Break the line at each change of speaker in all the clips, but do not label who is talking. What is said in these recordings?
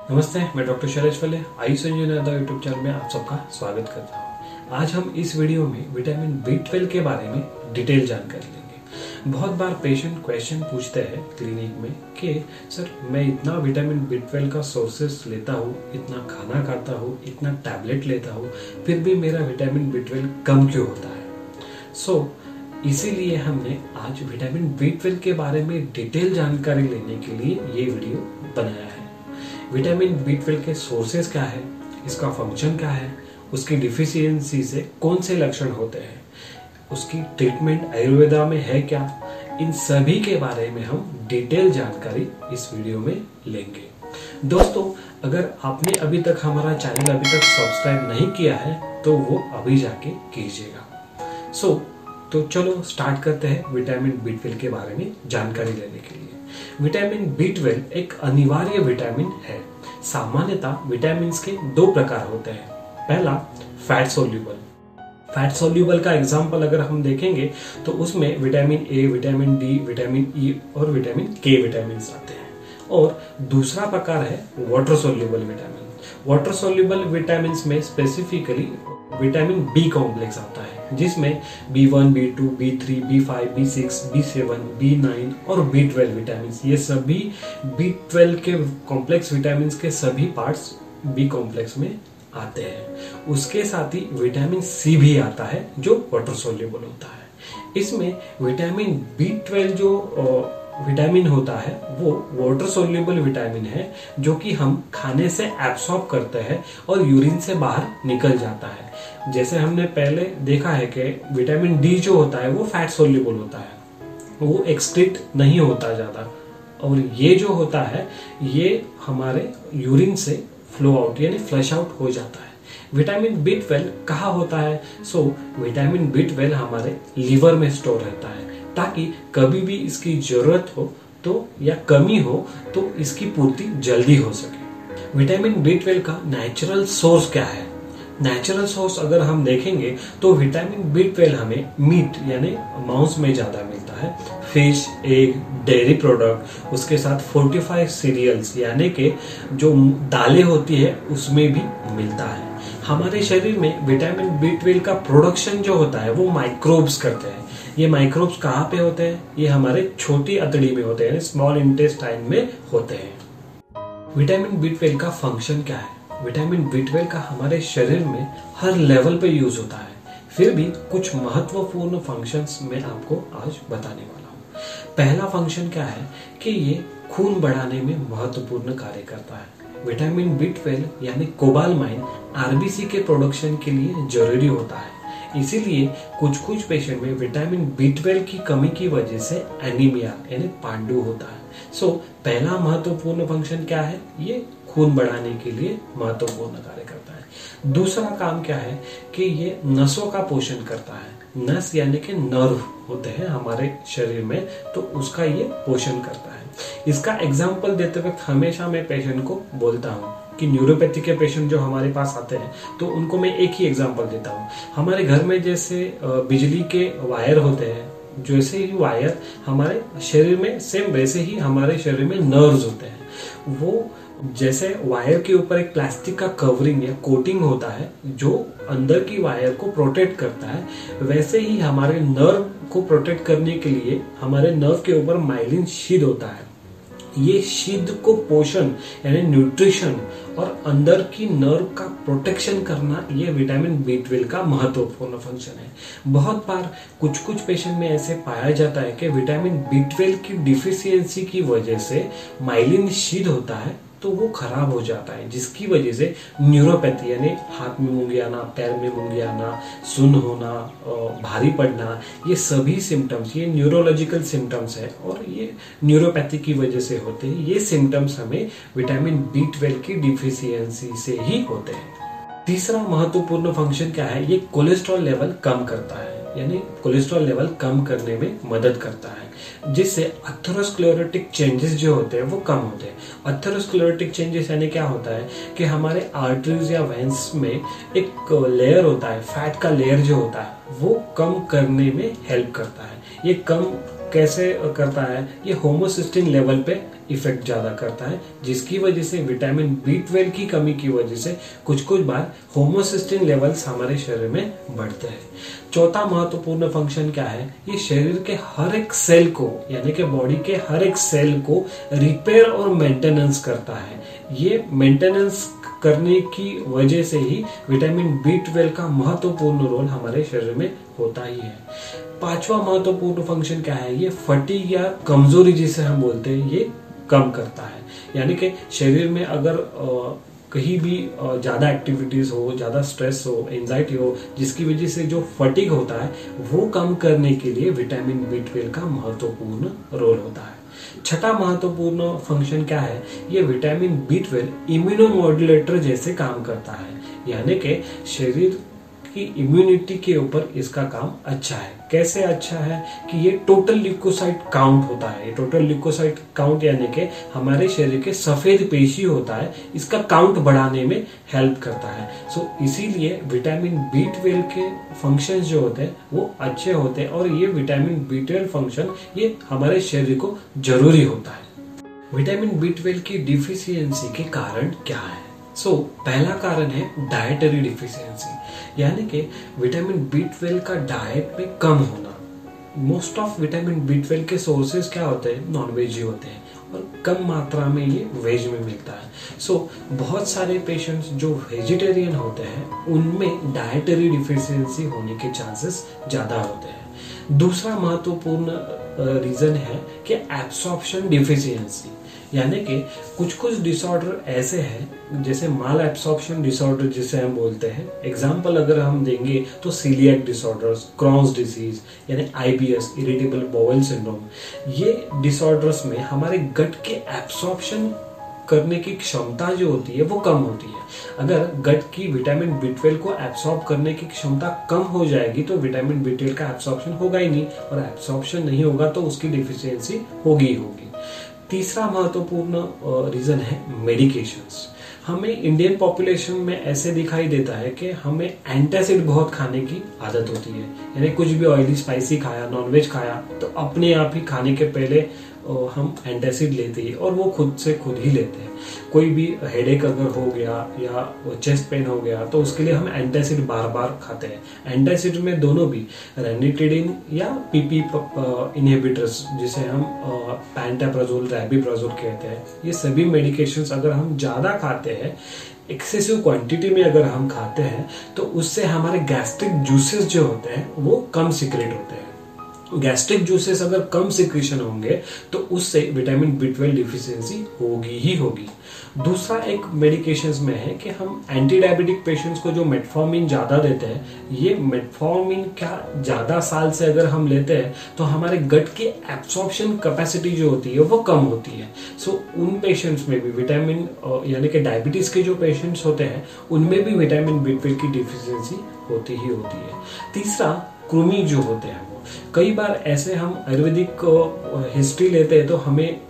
नमस्ते, मैं डॉक्टर शैलेश फले आयुष इंजीनियर यूट्यूब चैनल में आप सबका स्वागत करता हूँ। आज हम इस वीडियो में विटामिन B12 के बारे में डिटेल जानकारी लेंगे। बहुत बार पेशेंट क्वेश्चन पूछते हैं क्लिनिक में कि सर मैं इतना विटामिन B12 का सोर्सेस लेता हूँ, इतना खाना खाता हूँ, इतना टैबलेट लेता हूँ, फिर भी मेरा विटामिन B12 कम क्यों होता है। इसीलिए हमने आज विटामिन B12 के बारे में डिटेल जानकारी लेने के लिए ये वीडियो बनाया है। विटामिन B12 के सोर्सेस क्या है, इसका फंक्शन क्या है, उसकी डिफिशियंसी से कौन से लक्षण होते हैं, उसकी ट्रीटमेंट आयुर्वेदा में है क्या, इन सभी के बारे में हम डिटेल जानकारी इस वीडियो में लेंगे। दोस्तों, अगर आपने अभी तक हमारा चैनल अभी तक सब्सक्राइब नहीं किया है तो वो अभी जाके कीजिएगा। तो चलो स्टार्ट करते हैं विटामिन B12 के बारे में जानकारी लेने के लिए। विटामिन B12 एक अनिवार्य विटामिन है। सामान्यतः विटामिन के दो प्रकार होते हैं। पहला फैट सोल्यूबल। फैट सोल्यूबल का एग्जांपल अगर हम देखेंगे तो उसमें vitamin A, vitamin D, vitamin E और विटामिन के विटामिन आते हैं। और दूसरा प्रकार है water soluble vitamin. Water soluble vitamin में स्पेसिफिकली विटामिन बी कॉम्प्लेक्स आता है, जिसमें B1, B2, B3, B5, B6, B7, B9 और B12 विटामिन, ये सभी B12 के कॉम्प्लेक्स विटामिन के सभी पार्ट्स बी कॉम्प्लेक्स में आते हैं। उसके साथ ही विटामिन सी भी आता है जो वाटर सोल्यूबल होता है। इसमें विटामिन B12 जो विटामिन होता है वो वाटर सोल्यूबल विटामिन है, जो कि हम खाने से एब्सॉर्ब करते हैं और यूरिन से बाहर निकल जाता है। जैसे हमने पहले देखा है कि विटामिन डी जो होता है वो फैट सोल्यूबल होता है, वो एक्सक्रीट नहीं होता ज्यादा, और ये जो होता है ये हमारे यूरिन से फ्लो आउट यानी फ्लश आउट हो जाता है। विटामिन B12 कहाँ होता है? विटामिन B12 हमारे लीवर में स्टोर रहता है, ताकि कभी भी इसकी जरूरत हो तो या कमी हो तो इसकी पूर्ति जल्दी हो सके। विटामिन B12 का नेचुरल सोर्स क्या है? नेचुरल सोर्स अगर हम देखेंगे तो विटामिन B12 हमें मीट यानी मांस में ज्यादा मिलता है, फिश, एग, डेयरी प्रोडक्ट, उसके साथ फोर्टिफाइड सीरियल्स यानी कि जो दालें होती है उसमें भी मिलता है। हमारे शरीर में विटामिन B12 का प्रोडक्शन जो होता है वो माइक्रोब्स करते हैं। ये माइक्रोब्स कहाँ पे होते हैं? ये हमारे छोटी अतड़ी में होते हैं, स्मॉल इंटेस्टाइन में होते हैं। विटामिन B12 का फंक्शन क्या है? विटामिन B12 का हमारे शरीर में हर लेवल पे यूज होता है, फिर भी कुछ महत्वपूर्ण फंक्शंस मैं आपको आज बताने वाला हूँ। पहला फंक्शन क्या है कि ये खून बढ़ाने में महत्वपूर्ण कार्य करता है। विटामिन B12 यानी कोबालमाइन आरबीसी के प्रोडक्शन के लिए जरूरी होता है। इसीलिए कुछ पेशेंट में विटामिन B12 की कमी की वजह से एनीमिया यानी पांडु होता है। पहला महत्वपूर्ण फंक्शन क्या है? ये खून बढ़ाने के लिए महत्वपूर्ण कार्य करता है। दूसरा काम क्या है कि ये नसों का पोषण करता है। नस यानी कि नर्व होते हैं हमारे शरीर में, तो उसका ये पोषण करता है। इसका एग्जाम्पल देते वक्त हमेशा मैं पेशेंट को बोलता हूँ कि न्यूरोपैथी के पेशेंट जो हमारे पास आते हैं तो उनको मैं एक ही एग्जांपल देता हूँ। हमारे घर में जैसे बिजली के वायर होते हैं, जैसे ही वायर हमारे शरीर में, सेम वैसे ही हमारे शरीर में नर्व्स होते हैं। वो जैसे वायर के ऊपर एक प्लास्टिक का कवरिंग या कोटिंग होता है जो अंदर की वायर को प्रोटेक्ट करता है, वैसे ही हमारे नर्व को प्रोटेक्ट करने के लिए हमारे नर्व के ऊपर माइलिन शीथ होता है। ये शीथ को पोषण यानी न्यूट्रिशन और अंदर की नर्व का प्रोटेक्शन करना, ये विटामिन B12 का महत्वपूर्ण फंक्शन है। बहुत बार कुछ पेशेंट में ऐसे पाया जाता है कि विटामिन B12 की डिफिशियंसी की वजह से माइलिन शीथ होता है तो वो खराब हो जाता है, जिसकी वजह से न्यूरोपैथी यानी हाथ में मूंगे आना, पैर में मूंगे आना, सुन्न होना, भारी पड़ना, ये सभी सिम्टम्स, ये न्यूरोलॉजिकल सिम्टम्स है और ये न्यूरोपैथी की वजह से होते हैं। ये सिम्टम्स हमें विटामिन B12 की डिफिशियंसी से ही होते हैं। तीसरा महत्वपूर्ण फंक्शन क्या है? ये कोलेस्ट्रॉल लेवल कम करता है, यानी कोलेस्ट्रॉल लेवल कम करने में मदद करता है, जिससे अथेरोस्क्लेरोटिक चेंजेस जो होते हैं वो कम होते हैं। अथेरोस्क्लेरोटिक चेंजेस यानी क्या होता है कि हमारे आर्टरीज या वेन्स में एक लेयर होता है, फैट का लेयर जो होता है वो कम करने में हेल्प करता है। ये कम कैसे करता है, ये होमोसिस्टिन लेवल पे इफेक्ट ज्यादा करता है, जिसकी वजह से विटामिन B12 की कमी की वजह से कुछ बार होमोसिस्टिन लेवल्स हमारे शरीर में बढ़ते हैं। चौथा महत्वपूर्ण फंक्शन क्या है, ये शरीर के हर एक सेल को यानी कि बॉडी के हर एक सेल को रिपेयर और मेंटेनेंस करता है। ये मेंटेनेंस करने की वजह से ही विटामिन B12 का महत्वपूर्ण रोल हमारे शरीर में होता ही है। पांचवा महत्वपूर्ण फंक्शन क्या है, ये फटीग या कमजोरी जिसे हम बोलते हैं ये कम करता है। यानी कि शरीर में अगर कहीं भी ज्यादा एक्टिविटीज हो, ज्यादा स्ट्रेस हो, एंजाइटी हो, जिसकी वजह से जो फटीग होता है वो कम करने के लिए विटामिन B12 का महत्वपूर्ण रोल होता है। छठा महत्वपूर्ण फंक्शन क्या है, ये विटामिन B12 इम्यूनोमॉड्यूलेटर जैसे काम करता है। यानी कि शरीर की इम्यूनिटी के ऊपर इसका काम अच्छा है। कैसे अच्छा है कि ये टोटल ल्यूकोसाइट काउंट होता है। टोटल ल्यूकोसाइट काउंट यानी कि हमारे शरीर के सफेद पेशी होता है, इसका काउंट बढ़ाने में हेल्प करता है। सो इसीलिए विटामिन B12 के फंक्शन जो होते हैं वो अच्छे होते हैं, और ये विटामिन B12 फंक्शन ये हमारे शरीर को जरूरी होता है। विटामिन B12 की डिफिशियंसी के कारण क्या है? पहला कारण है डाइटरी डिफिशियंसी, यानी कि विटामिन B12 का डाइट में कम होना। मोस्ट ऑफ विटामिन B12 के सोर्सेज क्या होते हैं, नॉन वेज ही होते हैं, और कम मात्रा में ये वेज में मिलता है। बहुत सारे पेशेंट्स जो वेजिटेरियन होते हैं उनमें डाइटरी डिफिशियंसी होने के चांसेस ज्यादा होते हैं। दूसरा महत्वपूर्ण रीजन है कि एब्सॉर्प्शन डिफिशियंसी, यानी कि कुछ डिसऑर्डर ऐसे हैं जैसे माल एब्सॉर्प्शन डिसऑर्डर जिसे हम बोलते हैं। एग्जाम्पल अगर हम देंगे तो सीलिएक डिसऑर्डर्स, क्रॉन्स डिजीज यानी IBS, इरिटेबल बाउल सिंड्रोम, ये डिसऑर्डर्स में हमारे गट के एब्सॉर्प्शन करने की क्षमता जो होती है वो कम होती है। अगर गट की विटामिन B12 को एब्सॉर्ब करने की क्षमता कम हो जाएगी तो विटामिन B12 का एब्सॉर्प्शन होगा ही नहीं, और एब्सॉर्प्शन नहीं होगा तो उसकी डिफिशियंसी होगी। तीसरा महत्वपूर्ण रीजन है मेडिकेशंस। हमें इंडियन पॉपुलेशन में ऐसे दिखाई देता है कि हमें एंटासिड बहुत खाने की आदत होती है, यानी कुछ भी ऑयली स्पाइसी खाया, नॉनवेज खाया तो अपने आप ही खाने के पहले हम एंटासिड लेते हैं, और वो खुद से खुद ही लेते हैं। कोई भी हेडेक अगर हो गया या चेस्ट पेन हो गया तो उसके लिए हम एंटासिड बार बार खाते हैं। एंटासिड में दोनों भी रेनिटिडिन या PP इनहिबिटर्स जिसे हम पैंटाप्राजोल, रैबिप्राजोल कहते हैं, ये सभी मेडिकेशंस अगर हम ज्यादा खाते हैं, एक्सेसिव क्वांटिटी में अगर हम खाते हैं तो उससे हमारे गैस्ट्रिक जूसेस जो होते हैं वो कम सिक्रेट होते हैं। गैस्ट्रिक जूसेस अगर कम सिक्रेशन होंगे तो उससे विटामिन B12 डिफिशियंसी होगी ही होगी। दूसरा एक मेडिकेशंस में है कि हम एंटी डायबिटिक पेशेंट्स को जो मेटफॉर्मिन ज्यादा देते हैं, ये मेटफॉर्मिन क्या ज्यादा साल से अगर हम लेते हैं तो हमारे गट की एब्सॉर्प्शन कैपेसिटी जो होती है वो कम होती है। उन पेशेंट्स में भी विटामिन यानी कि डायबिटीज के जो पेशेंट्स होते हैं उनमें भी विटामिन B12 की डिफिशियंसी होती ही होती है। तीसरा, कृमि जो होते हैं, कई बार ऐसे हम आयुर्वेदिक हिस्ट्री लेते हैं तो हमें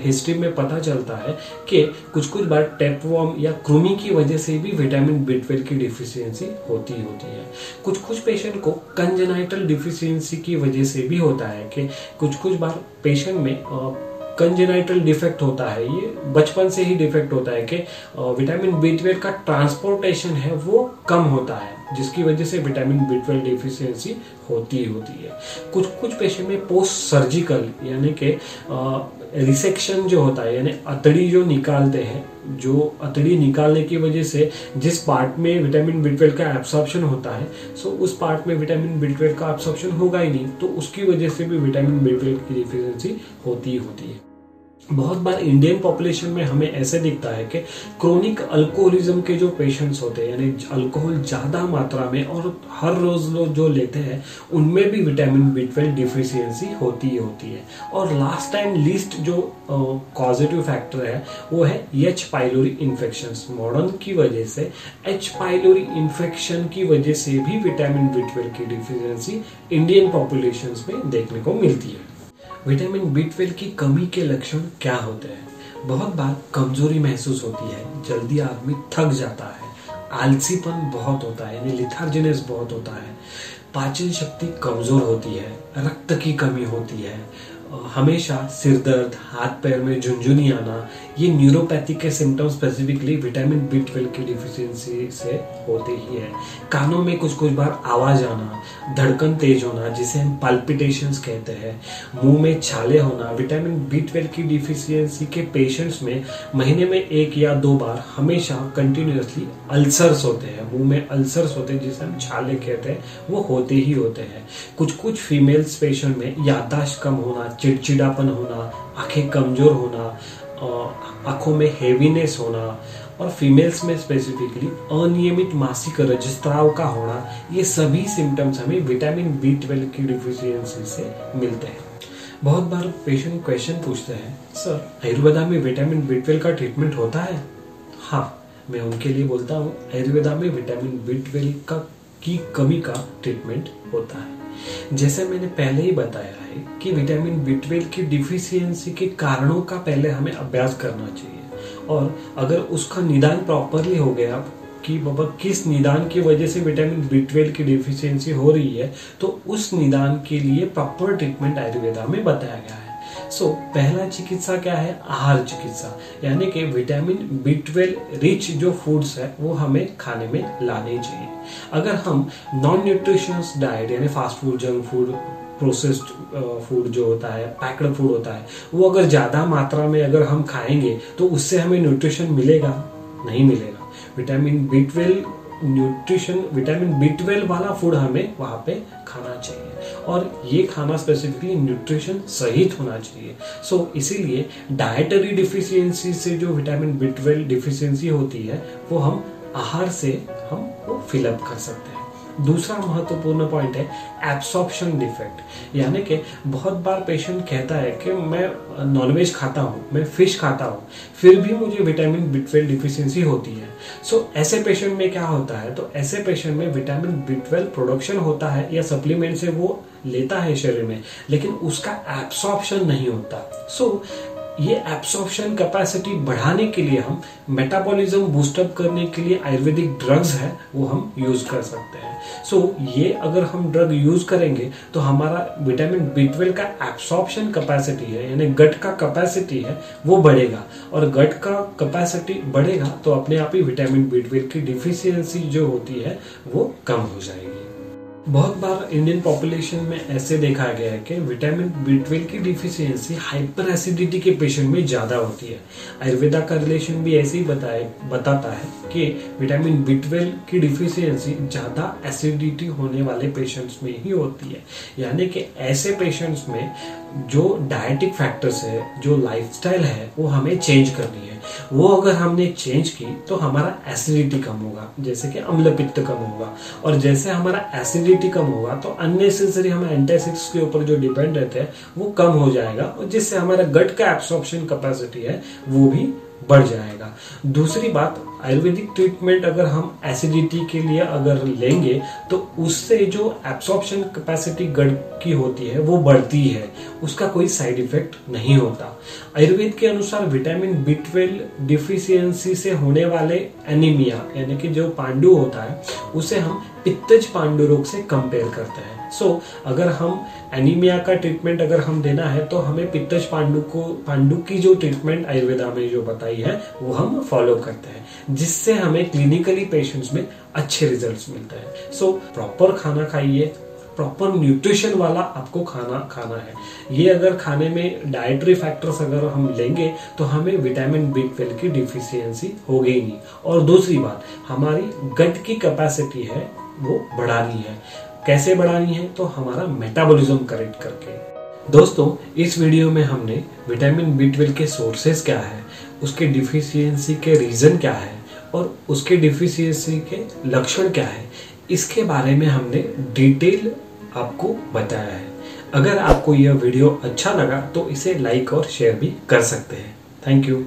हिस्ट्री में पता चलता है कि कुछ बार टैपवॉर्म या कृमि की वजह से भी विटामिन B12 की डिफिशियंसी होती है। कुछ पेशेंट को कंजेनाइटल डिफिशियंसी की वजह से भी होता है कि कुछ बार पेशेंट में कंजेनाइटल डिफेक्ट होता है, ये बचपन से ही डिफेक्ट होता है कि विटामिन B12 का ट्रांसपोर्टेशन है वो कम होता है, जिसकी वजह से विटामिन B12 डिफिशियंसी होती है। कुछ पेशेंट में पोस्ट सर्जिकल यानी कि रिसेक्शन जो होता है, यानी अतड़ी जो निकालते हैं, जो अतड़ी निकालने की वजह से जिस पार्ट में विटामिन B12 का एब्सॉर्प्शन होता है उस पार्ट में विटामिन B12 का एब्सॉर्प्शन होगा ही नहीं, तो उसकी वजह से भी विटामिन B12 की डिफिशियंसी होती है। बहुत बार इंडियन पॉपुलेशन में हमें ऐसे दिखता है कि क्रोनिक अल्कोहलिज्म के जो पेशेंट्स होते हैं, यानी अल्कोहल ज्यादा मात्रा में और हर रोज लोग जो लेते हैं, उनमें भी विटामिन B12 डिफिशियंसी होती है। और लास्ट एंड लीस्ट जो कॉजेटिव फैक्टर है वो है H पाइलोरी इन्फेक्शन। मॉडर्न की वजह से H पाइलोरी इन्फेक्शन की वजह से भी विटामिन B12 की डिफिशियंसी इंडियन पॉपुलेशन में देखने को मिलती है। विटामिन B12 की कमी के लक्षण क्या होते हैं? बहुत बार कमजोरी महसूस होती है, जल्दी आदमी थक जाता है, आलसीपन बहुत होता है यानी लिथार्जिनेस बहुत होता है, पाचन शक्ति कमजोर होती है, रक्त की कमी होती है, हमेशा सिर दर्द, हाथ पैर में झुनझुनी आना, ये न्यूरोपैथी के सिम्टम्स स्पेसिफिकली विटामिन B12 की डिफिशियंसी से होते ही है। कानों में कुछ कुछ बार आवाज आना, धड़कन तेज होना जिसे हम पाल्पिटेशंस कहते हैं, मुंह में छाले होना, विटामिन B12 की डिफिशियंसी के पेशेंट्स में महीने में 1 या 2 बार हमेशा कंटिन्यूअसली अल्सर्स होते हैं, मुंह में अल्सर्स होते हैं जिसे हम छाले कहते हैं, वो होते ही होते हैं। कुछ फीमेल्स पेशेंट में याददाश्त कम होना, चिड़चिड़ापन होना, आंखें कमजोर होना, आंखों में हेवीनेस होना और फीमेल्स में स्पेसिफिकली अनियमित मासिक रजस्राव का होना, ये सभी सिम्टम्स हमें विटामिन B12 की डिफिशियंसी से मिलते हैं। बहुत बार पेशेंट क्वेश्चन पूछते हैं, सर आयुर्वेदा में विटामिन B12 का ट्रीटमेंट होता है? हाँ, मैं उनके लिए बोलता हूँ आयुर्वेदा में विटामिन B12 की कमी का ट्रीटमेंट होता है। जैसे मैंने पहले ही बताया है कि विटामिन B12 की डिफिशियंसी के कारणों का पहले हमें अभ्यास करना चाहिए, और अगर उसका निदान प्रॉपरली हो गया कि बाबा किस निदान की वजह से विटामिन B12 की डिफिशियंसी हो रही है, तो उस निदान के लिए प्रॉपर ट्रीटमेंट आयुर्वेदा में बताया गया है। पहला चिकित्सा क्या है? आहार चिकित्सा, यानी कि विटामिन B12 रिच जो फूड्स है वो हमें खाने में लाने चाहिए। अगर हम नॉन न्यूट्रिशियस डाइट यानी fast food, junk food, processed food जो होता है, पैक्ड फूड होता है, वो अगर ज्यादा मात्रा में अगर हम खाएंगे तो उससे हमें न्यूट्रिशन मिलेगा? नहीं मिलेगा। विटामिन B12 वाला फूड हमें वहां पे खाना चाहिए, और ये खाना स्पेसिफिकली न्यूट्रिशन सहित होना चाहिए। इसीलिए डाइटरी डिफिशियंसी से जो विटामिन B12 डिफिशियंसी होती है वो हम आहार से हम वो फिलअप कर सकते हैं। दूसरा महत्वपूर्ण पॉइंट है एब्सॉर्प्शन डिफेक्ट, यानी कि बहुत बार पेशेंट कहता है कि मैं नॉनवेज खाता हूँ, मैं फिश खाता हूँ, फिर भी मुझे विटामिन B12 डिफिशियंसी होती है। ऐसे पेशेंट में क्या होता है? तो ऐसे पेशेंट में विटामिन B12 प्रोडक्शन होता है या सप्लीमेंट से वो लेता है शरीर में, लेकिन उसका एब्सॉर्प्शन नहीं होता। ये एब्सॉर्प्शन कैपेसिटी बढ़ाने के लिए हम मेटाबॉलिज्म बूस्टअप करने के लिए आयुर्वेदिक ड्रग्स है वो हम यूज कर सकते हैं। ये अगर हम ड्रग यूज करेंगे तो हमारा विटामिन B12 का एब्सॉर्प्शन कैपेसिटी है, यानी गट का कैपेसिटी है वो बढ़ेगा, और गट का कैपेसिटी बढ़ेगा तो अपने आप ही विटामिन B12 की डिफिशियंसी जो होती है वो कम हो जाएगी। बहुत बार इंडियन पॉपुलेशन में ऐसे देखा गया है कि विटामिन B12 की डिफिशियंसी हाइपर एसिडिटी के पेशेंट में ज्यादा होती है। आयुर्वेदा का रिलेशन भी ऐसे ही बताता है कि विटामिन B12 की डिफिशियंसी ज्यादा एसिडिटी होने वाले पेशेंट्स में ही होती है, यानी कि ऐसे पेशेंट्स में जो डाइटिक फैक्टर्स है, जो लाइफस्टाइल है, वो हमें चेंज करनी है। वो अगर हमने चेंज की तो हमारा एसिडिटी कम होगा, जैसे कि अम्ल पित्त कम होगा, और जैसे हमारा एसिडिटी कम होगा तो अननेसेसरी हम एंटासिड्स के ऊपर जो डिपेंड रहते हैं वो कम हो जाएगा, और जिससे हमारा गट का एब्सॉर्प्शन कैपेसिटी है वो भी बढ़ जाएगा। दूसरी बात, आयुर्वेदिक ट्रीटमेंट अगर हम एसिडिटी के लिए अगर लेंगे तो उससे जो एब्सॉर्प्शन कैपेसिटी गट की होती है वो बढ़ती है, उसका कोई साइड इफेक्ट नहीं होता। आयुर्वेद के अनुसार विटामिन B12 डिफिशियंसी से होने वाले एनीमिया, यानी कि जो पांडु होता है, उसे हम पित्तज पांडु रोग से कंपेयर करते हैं। अगर हम एनीमिया का ट्रीटमेंट अगर हम देना है तो हमें पित्तज पांडु की जो ट्रीटमेंट आयुर्वेदा में जो बताई है वो हम फॉलो करते हैं, जिससे हमें क्लिनिकली पेशेंट्स में अच्छे रिजल्ट्स मिलते हैं। प्रॉपर खाना खाइए, प्रॉपर न्यूट्रिशन वाला आपको खाना है। ये अगर खाने में डाइटरी फैक्टर्स अगर हम लेंगे तो हमें विटामिन B12 की डिफिशियंसी होगी ही नहीं। और दूसरी बात, हमारी गट की कैपेसिटी है वो बढ़ानी है। कैसे बढ़ानी है? तो हमारा मेटाबॉलिज्म करेक्ट करके। दोस्तों, इस वीडियो में हमने विटामिन B12 के सोर्सेस क्या है, उसके डिफिशियंसी के रीजन क्या है और उसके डिफिशियंसी के लक्षण क्या है, इसके बारे में हमने डिटेल आपको बताया है। अगर आपको यह वीडियो अच्छा लगा तो इसे लाइक और शेयर भी कर सकते हैं। Thank you.